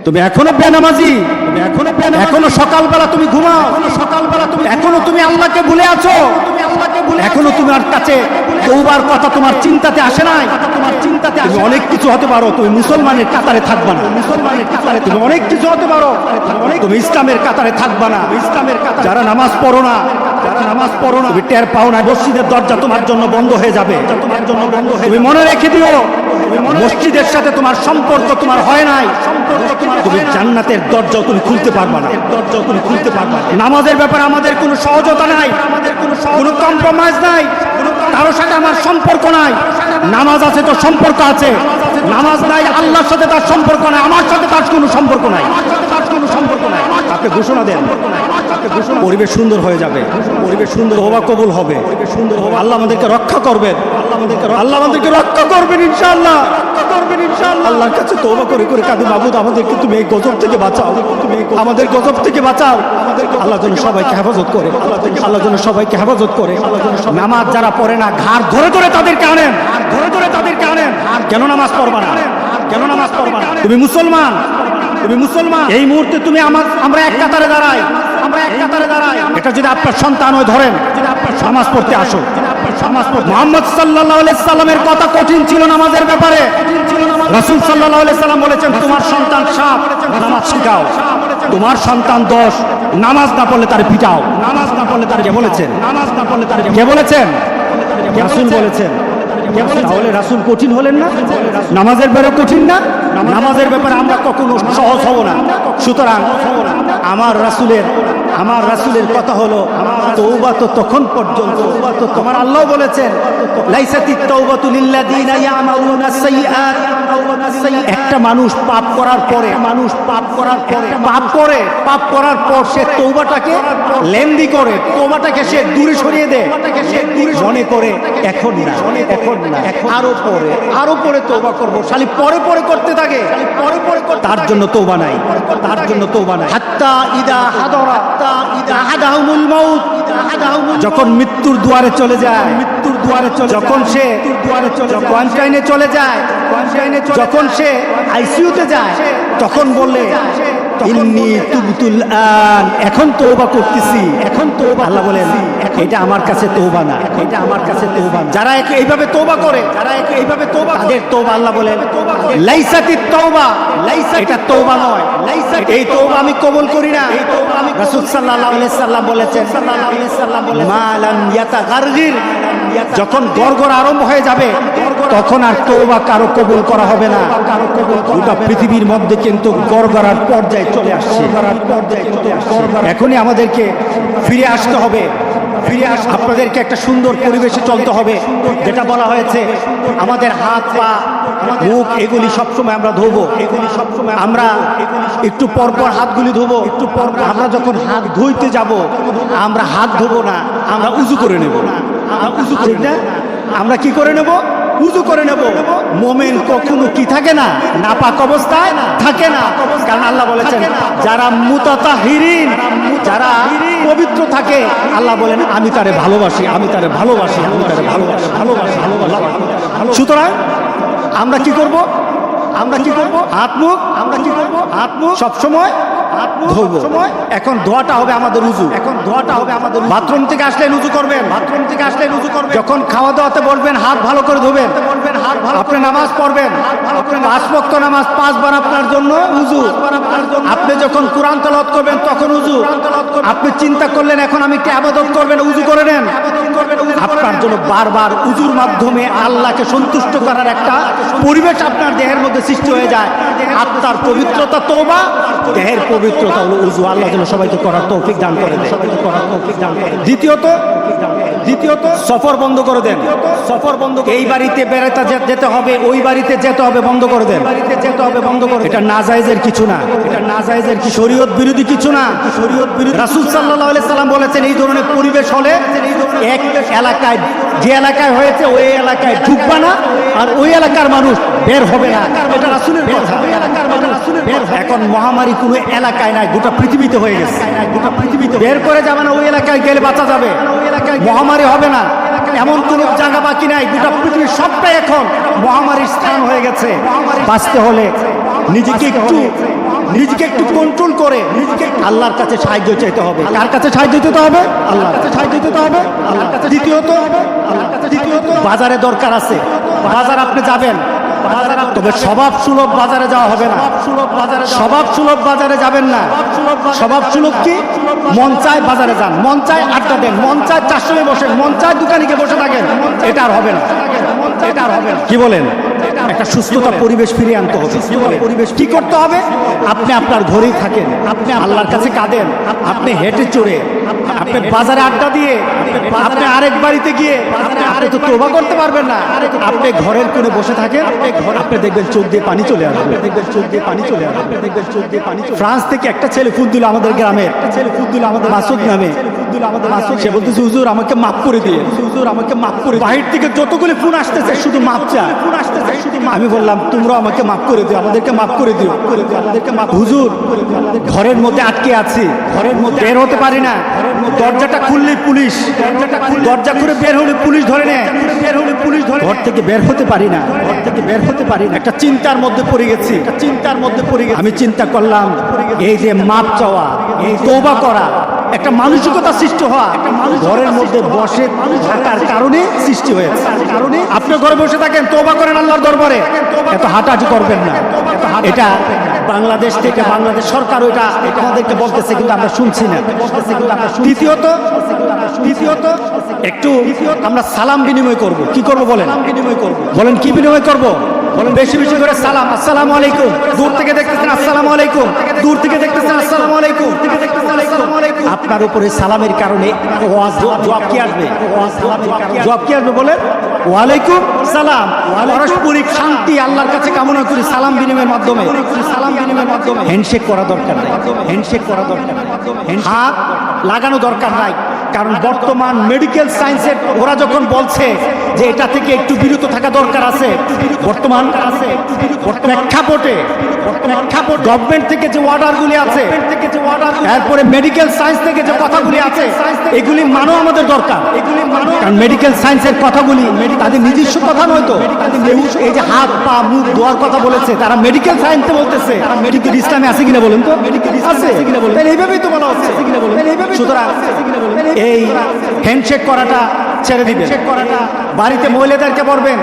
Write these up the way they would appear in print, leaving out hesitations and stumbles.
তুমি এখনো বেনামাজি, এখনো সকালবেলা তুমি ঘুমাও, এখনো তুমি আল্লাহকে ভুলে আছো, এখনো তোমার কাছে তওবার কথা তোমার চিন্তাতে আসে নাই। তুমি অনেক কিছু হতে পারো, তুমি মুসলমানের কাতারে থাকবা না। তুমি অনেক কিছু হতে পারো, তুমি ইসলামের কাতারে থাকবা না। যারা নামাজ পড়ো না, তুমি টের পাও না, মসজিদের দরজা তোমার জন্য বন্ধ হয়ে যাবে। তুমি মনে রেখে দিও, মসজিদের সাথে তোমার সম্পর্ক তোমার হয় নাই, তুমি জান্নাতের দরজাও তুমি খুলতে পারবা না। নামাজের ব্যাপারে আমাদের কোনো সহজতা নাই, কোনো কম্প্রোমাইজ নাই, কারোর সাথে আমার সম্পর্ক নাই। নামাজ আছে তো সম্পর্ক আছে, নামাজ নাই আল্লাহর সাথে তার সম্পর্ক নাই, আমার সাথে তার কোনো সম্পর্ক নাই। আপনি ঘোষণা দেন, পরিবেশ সুন্দর হয়ে যাবে, পরিবেশ সুন্দর হওয়া কবুল হবে, আল্লাহ আমাদেরকে রক্ষা করবেন, আল্লাহ আমাদেরকে রক্ষা করবেন ইনশাআল্লাহ। আল্লাহর কাছে তওবা করে করে কাঁদি, মাবুদ আমাদেরকে তুমি এই গজব থেকে বাঁচাও, আমাদের গজব থেকে বাঁচাও। আল্লাহ যেন সবাইকে হেফাজত করে, আল্লাহ যেন সবাইকে হেফাজত করে। নামাজ যারা পড়ে না, ঘাড় ধরে ধরে তাদেরকে আনেন, কেন নামাজ পড়বা না? তুমি মুসলমান, এই মুহূর্তে তুমি আমরা এক কাতারে দাঁড়াই, এটা যদি আপনার সন্তান হয়ে ধরেন, নামাজ পড়তে আসো। মুহাম্মদ সাল্লাল্লাহু আলাইহি সাল্লামের কথা কঠিন ছিল নামাজের ব্যাপারে। রাসূল সাল্লাল্লাহু আলাইহি সাল্লাম বলেছেন, তোমার সন্তান 7 নামাজ শিখাও, তোমার সন্তান 10 নামাজ না পড়লে তার পিটাও। কে বলেছেন? রাসূল বলেছেন। তাহলে রাসূল কঠিন হলেন না? নামাজের ব্যাপারে কঠিন না? নামাজের ব্যাপারে আমরা কখনো সহজ হব না। সুতরাং আমার রাসূলের কথা হলো, তওবা তো তখন পর্যন্ত, আমার আল্লাহ বলেছেন, লাইসাতিত তাওবাতু লিল্লাযিনা ইয়ামালুনা সাইয়্যাত। একটা মানুষ পাপ করার পর সে তওবাটাকে লেন্দি করে, তওবাটাকে সে দূরে সরিয়ে দেয়, মনে করে এখন না, আরো পরে তওবা করব, খালি পরে করতে থাকে, তার জন্য তওবা নাই। হাত্তা ইদা হাদারা আহাদাহুমুল মাউত, যখন মৃত্যুর দুয়ারে চলে যায়, যখন সে কোয়ারেন্টাইনে চলে যায়, যখন সে আইসিইউতে যায়, তখন বললে ইন্নী তুবতুল আন, এখন তওবা করতেছি। আল্লাহ বলেন, এটা আমার কাছে তওবা না, যারা এইভাবে তওবা করে, তাদের তওবা আল্লাহ বলেন লাইসাতিত তাওবা, এটা তওবা নয়, এই তওবা আমি কবুল করি না। রাসূল সাল্লাল্লাহু আলাইহি সাল্লাম বলেছেন, মা লাম ইয়াতাগারগির, যখন গড়গড় আরম্ভ হয়ে যাবে, তখন আর তওবা কারো কবুল করা হবে না। গোটা পৃথিবীর মধ্যে কিন্তু গড়গড়ার পর্যায়ে চলে আসছে। এখনই আমাদেরকে ফিরে আসতে হবে, আপনাদেরকে একটা সুন্দর পরিবেশে চলতে হবে। যেটা বলা হয়েছে, আমাদের হাত পা মুখ এগুলি সবসময় আমরা ধোবো, আমরা একটু পরপর হাতগুলি ধোবো। আমরা যখন হাত ধুইতে যাব, আমরা হাত ধোবো না, আমরা উজু করে নেব। ঠিক না? আমরা কি করে নেব? উজু করে নেব। মোমেন কখনো কি থাকে না, নাপাক অবস্থায় থাকে না। কারণ আল্লাহ বলেছেন, যারা মুতাতাহিরিন, যারা পবিত্র থাকে, আল্লাহ বলেন আমি তারে ভালোবাসি। সুতরাং আমরা কি করব? হাত মুখ সবসময় ধোবো। এখন ধোয়াটা হবে আমাদের উজু। বাথরুম থেকে আসলেন উজু করবেন, যখন খাওয়া দাওয়াতে বলবেন হাত ভালো করে ধোবেন। আপনি নামাজ পড়বেন, 5 ওয়াক্ত নামাজ 5 বার আপনার জন্য উজু। আপনি যখন কোরআন তেলাওয়াত করবেন তখন উজু। আপনি চিন্তা করলেন এখন আমি একটু ইবাদত করবেন, উজু করে নেন। আপনার জন্য বারবার উজুর মাধ্যমে আল্লাহকে সন্তুষ্ট করার একটা পরিবেশ আপনার দেহের মধ্যে সৃষ্টি হয়ে যায়। আত্মার পবিত্রতা তওবা, দেহের পবিত্রতা হলো উজু। আল্লাহ যেন সবাইকে করার তৌফিক দান করে দেয়। দ্বিতীয়ত সফর বন্ধ করে দেন। এই বাড়িতে বেড়াতে যেতে হবে, ওই বাড়িতে যেতে হবে, বন্ধ করে দেন। এটা নাজায়েজের কিছু না, শরীয়ত বিরোধী কিছু না। রাসূল সাল্লাল্লাহু আলাইহি সাল্লাম বলেছেন, এই ধরনের পরিবেশ হলে এক এলাকায়, যে এলাকায় হয়েছে ওই এলাকায় ঢুকবা না, আর ওই এলাকার মানুষ বের হবে না। এটা রাসূলের কথা। এখন মহামারী কোনো এলাকায় নাই, গোটা পৃথিবীতে হয়ে গেছে। বের করে যাবে না, ওই এলাকায় গেলে বাঁচা যাবে, মহামারী হবে না। এমন কোন জায়গা বাকি নাই, গোটা পৃথিবীর সবটাই এখন মহামারীর স্থান হয়ে গেছে। বাঁচতে হলে নিজেকে একটু কন্ট্রোল করে আল্লাহর কাছে সাহায্য চাইতে হবে। কার কাছে সাহায্য চাইতে হবে? আল্লাহর কাছে সাহায্য চাইতে হবে। দ্বিতীয়ত বাজারে দরকার আছে, বাজার আপনি যাবেন, তবে স্বভাব সুলভ বাজারে যাওয়া হবে না। স্বভাব সুলভ বাজারে যাবেন না। স্বভাব সুলভ কি? মন চায় বাজারে যান, মন চায় আড্ডা দেন, মন চায় চার সময় বসেন, মন চায় দোকানে গিয়ে বসে থাকেন, এটা আর হবে না। এটা আর হবে না। কি বলেন? একটা সুস্থতা পরিবেশ ফিরিয়ে আনতে হবে। পরিবেশ কি করতে হবে? আপনি আপনার ঘরেই থাকেন, আপনি আল্লাহর কাছে কাঁদেন, আপনি হেঁটে চড়ে, আপনি বাজারে আড্ডা দিয়ে, আপনি আরেক বাড়িতে গিয়ে আপনি তো তওবা করতে পারবেন না। আপনি ঘরের কোণে বসে থাকেন, আপনি দেখবেন চোখ দিয়ে পানি চলে আসবে, দেখবেন চোখ দিয়ে পানি চলে আসবে, দেখবেন চোখ দিয়ে পানি চলে। ফ্রান্স থেকে একটা ছেলে ফোন দিল আমাদের গ্রামে, আমাদের মাসুদ নামে, সে বলতেছে হুজুর আমাকে মাফ করে দিয়ে, হুজুর আমাকে মাফ করে। বাহির থেকে যতগুলো ফোন আসতেছে শুধু মাফ চায়, ফোন আসতেছে শুধু। আমি বললাম তোমরা আমাকে মাফ করে দিও, আমাদেরকে মাফ করে দিও, আমাদেরকে মাফ। হুজুর ঘরের মধ্যে আটকে আছি, ঘরের মধ্যে বের হতে পারি না, দরজাটা খুললে পুলিশ, দরজা করে বের হলে পুলিশ ধরে নেয়, বের হলে পুলিশ ধরে, ঘর থেকে বের হতে পারি না, ঘর থেকে বের হতে পারি না। একটা চিন্তার মধ্যে পড়ে গেছি, চিন্তার মধ্যে পড়ে গেছি। আমি চিন্তা করলাম এই যে মাপ চাওয়া, এই তওবা করা, একটা মানসিকতা সৃষ্টি হওয়া, ঘরের মধ্যে বসে থাকার কারণে সৃষ্টি হয়েছে। কারণে আপনি ঘরে বসে থাকেন, তওবা করেন আল্লাহর দরবারে, এত হাঁটাহাঁটি করবেন না। এটা বাংলাদেশ থেকে, বাংলাদেশ সরকার ওইটা আমাদেরকে বলতেছে, কিন্তু আমরা শুনছি না। দ্বিতীয়ত একটু আমরা সালাম বিনিময় করব। কি করব বলেন? বিনিময় করব। বলেন কি বিনিময় করব? বলেন বেশি বেশি করে সালাম। আসসালামু আলাইকুম। দূর থেকে দেখতেছেন আসসালামু আলাইকুম, দূর থেকে দেখতেছেন আসসালামু আলাইকুম, আপনার উপরে সালামের কারণে জবাব কি আসবে? জবাব কি আসবে বলে? ওয়ালাইকুম সালাম। পারস্পরিক শান্তি আল্লাহর কাছে কামনা করি সালাম বিনিময়ের মাধ্যমে। সালাম বিনিময়ের মাধ্যমে হ্যান্ডশেক করা দরকার নাই, হ্যান্ডশেক করা দরকার নাই, হাত লাগানো দরকার নাই। কারণ বর্তমান মেডিকেল সায়েন্সের ওরা যখন বলছে যে এটা থেকে একটু বিরত থাকা দরকার আছে, বর্তমান প্রেক্ষাপটে গভর্নমেন্ট থেকে যে অর্ডারগুলি আছে, এরপরে মেডিকেল সায়েন্স থেকে যে কথাগুলি আছে, এগুলি মানো আমাদের দরকার। কারণ মেডিকেল সায়েন্সের কথাগুলি তাদের নিজস্ব কথা নয় তো। এই যে হাত পা মুখ ধোয়ার কথা বলেছে, তারা মেডিকেল সায়েন্সে বলতেছে। মেডিকেল ইসলামে আছে কিনা বলেন তো? আছে এইভাবেই তো বলা হচ্ছে। সুতরাং এই হ্যান্ডশেক করাটা ছেড়ে দিবেন। বাড়িতে মহিলাদেরকে বলবেন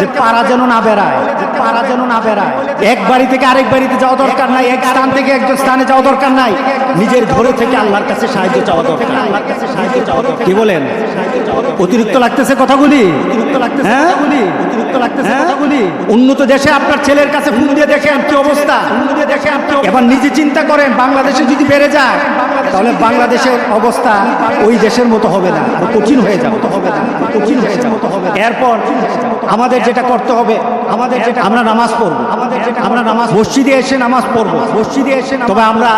যে পাড়া যেন না বেড়ায়, পাড়া যেন না বেড়ায়। এক বাড়ি থেকে আরেক বাড়িতে যাওয়া দরকার নাই, এক স্থান থেকে একজন স্থানে যাওয়া দরকার নাই। নিজের ঘরে থেকে আল্লাহর কাছে সাহায্য চাওয়া দরকার। কি বলেন? অতিরিক্ত লাগতেছে কথাগুলি? হ্যাঁ, অতিরিক্ত লাগতেছে কথাগুলি। উন্নত দেশে আপনার ছেলের কাছে ফোন দিয়ে দেখেন কি অবস্থা। এবার নিজে চিন্তা করেন, বাংলাদেশে যদি বেড়ে যায় তাহলে বাংলাদেশের অবস্থা ওই দেশের মতো হবে না, কঠিন হয়ে যাবে, কঠিন হয়ে যাবে। এরপর আমাদের যেটা করতে হবে, আমরা নামাজ পড়বো, আমরা নামাজ মসজিদে এসে নামাজ পড়বো, মসজিদে এসে। তবে আমরা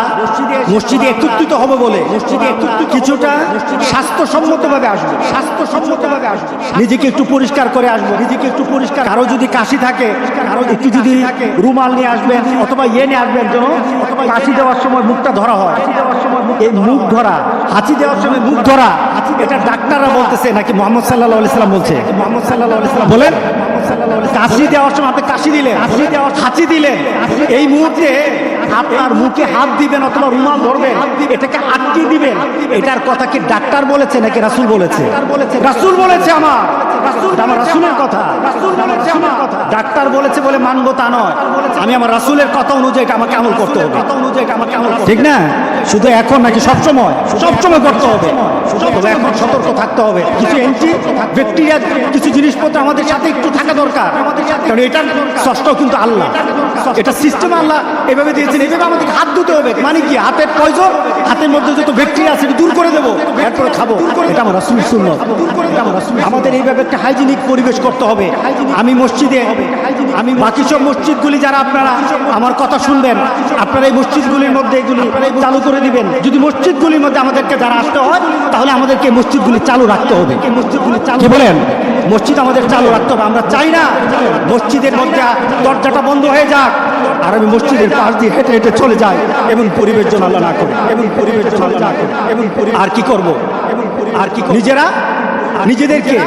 মসজিদে একত্রিত হবে বলে কিছুটা স্বাস্থ্যসম্মতভাবে আসবো, স্বাস্থ্যসম্মতভাবে আসবো। নিজেকে একটু পরিষ্কার করে আসবো, নিজেকে একটু পরিষ্কার। কারো যদি কাশি থাকে, কারো একটু যদি রুমাল নিয়ে আসবেন অথবা নিয়ে আসবেন, যেন কাশি দেওয়ার সময় মুখটা ধরা হয়। এই মুখ ধরা, হাঁচি দেওয়ার সময় মুখ ধরা, এটা ডাক্তাররা বলতেছে নাকি মুহাম্মদ সাল্লাল্লাহু আলাইহি সাল্লাম বলছে? মুহাম্মদ সাল্লাল্লাহু আলাইহি সাল্লাম বলেন কাশি দেওয়ার সময় আপনি কাশি দিলেন, হাঁচি দিলেন, এই মুহূর্তে আপনার মুখে হাত দিবেন অথবা রুমাল ধরবেন, এটাকে আটকে দিবেন। এটার কথা কি ডাক্তার বলেছে নাকি রাসূল বলেছে? রাসূল বলেছে। আমার রাসূলের কথা, ডাক্তার বলেছে বলে মানবো তা নয়। আমি আমার রাসূলের কথা অনুযায়ী আমাকে আমল করতে হবে, ঠিক না? শুধু এখন নাকি সবসময়? সবসময় করতে হবে। তবে এখন সতর্ক থাকতে হবে। কিছু অ্যান্টি ব্যাকটেরিয়া কিছু জিনিসপত্র আমাদের সাথে একটু থাকা দরকার। কারণ এটার স্রষ্টা কিন্তু আল্লাহ, এটা সিস্টেম আল্লাহ এভাবে দিয়েছেন। এইভাবে আমাদের হাত ধুতে হবে। মানে কি? হাতের পয়জন, হাতের মধ্যে যত ব্যাকটেরিয়া আছে দূর করে দেবো, এরপরে খাবো। এটা আমার রাসূল সুন্নাত। আমাদের এইভাবে একটা হাইজিনিক পরিবেশ করতে হবে। আমি মসজিদে, আমি বাকি সব মসজিদগুলি যারা আপনারা আমার কথা শুনবেন, আপনারা এই মসজিদগুলির মধ্যে এগুলি চালু করে দিবেন। যদি মসজিদগুলির মধ্যে আমাদেরকে যারা আসতে হয়, তাহলে আমাদেরকে মসজিদগুলি চালু রাখতে হবে। কি বলেন? মসজিদ আমাদের চালু রাখতে হবে। আমরা চাই না মসজিদের মধ্যে দরজাটা বন্ধ হয়ে যাক আর আমি মসজিদের পাশ দিয়ে হেঁটে হেঁটে চলে যাই, এবং পরিবেশ যেন আল্লাহ না করে, এবং পরিবেশ যেন আল্লাহ না করে। এবং আর কি করব? আর কি নিজেরা নিজেদেরকে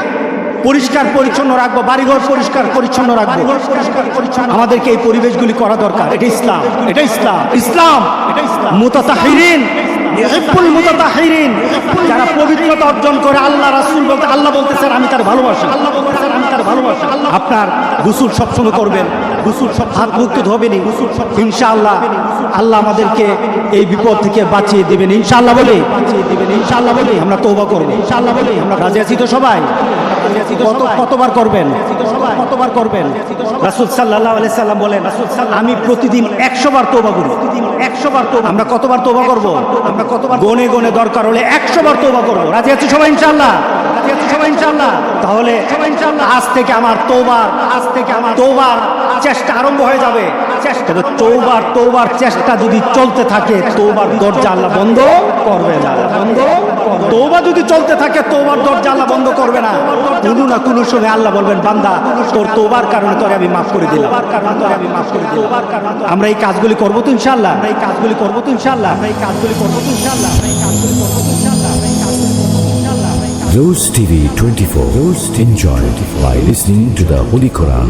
পরিষ্কার পরিচ্ছন্ন রাখবো, বাড়িঘর পরিষ্কার পরিচ্ছন্ন রাখবো। আমাদেরকে এই পরিবেশগুলি করা দরকার। এটা ইসলাম, এটা ইসলাম, ইসলাম, এটা ইসলাম। মুতাতাহিরিন, ইউহিব্বুল মুতাতাহিরিন, যারা পবিত্রতা অর্জন করে, আল্লাহ রাসূল বলতে, আল্লাহ বলতেছেন আমি তার ভালোবাসি, আল্লাহ বলতেছেন আমি তার ভালোবাসি। আপনার গোসল সবসময় করবেন, গোসল সব হাত মুখ তো ধোবেনি, ইনশাআল্লাহ আল্লাহ আমাদেরকে এই বিপদ থেকে বাঁচিয়ে দিবেন ইনশাআল্লাহ বলে, বাঁচিয়ে দিবেন ইনশাআল্লাহ বলে আমরা তওবা করব ইনশাআল্লাহ বলে। আমরা রাজি আছি তো সবাই? কতবার করবেন? কতবার করবেন? রাসূল সাল্লাল্লাহু আলাইহি সাল্লাম বলেন, আমি প্রতিদিন 100 বার তওবা করি, 100 বার তওবা। আমরা কতবার তওবা করব? আমরা কতবার গনে গনে দরকার হলে 100 বার তওবা করব। রাজি আছি সবাই ইনশাআল্লাহ? রাজি আছি সবাই ইনশাআল্লাহ? তাহলে আজ থেকে আমার তওবার চেষ্টা আরম্ভ হয়ে যাবে। চেষ্টা তওবার চেষ্টা যদি চলতে থাকে, তওবার দরজা আল্লাহ বন্ধ করবে না। তওবা যদি চলতে থাকে, তওবার দরজা আল্লাহ বন্ধ করবে না। কোনো না কোনো সময় আল্লাহ বলবেন, বান্দা তোর তওবার কারণে তোরে আমি মাফ করে দিলাম। আমরা এই কাজগুলি করব তো ইনশাআল্লাহ? আমরা এই কাজগুলি করব তো ইনশাআল্লাহ? আমরা এই কাজগুলি করব তো ইনশাআল্লাহ? Rose TV 24. Rose enjoy by listening to the Holy Quran.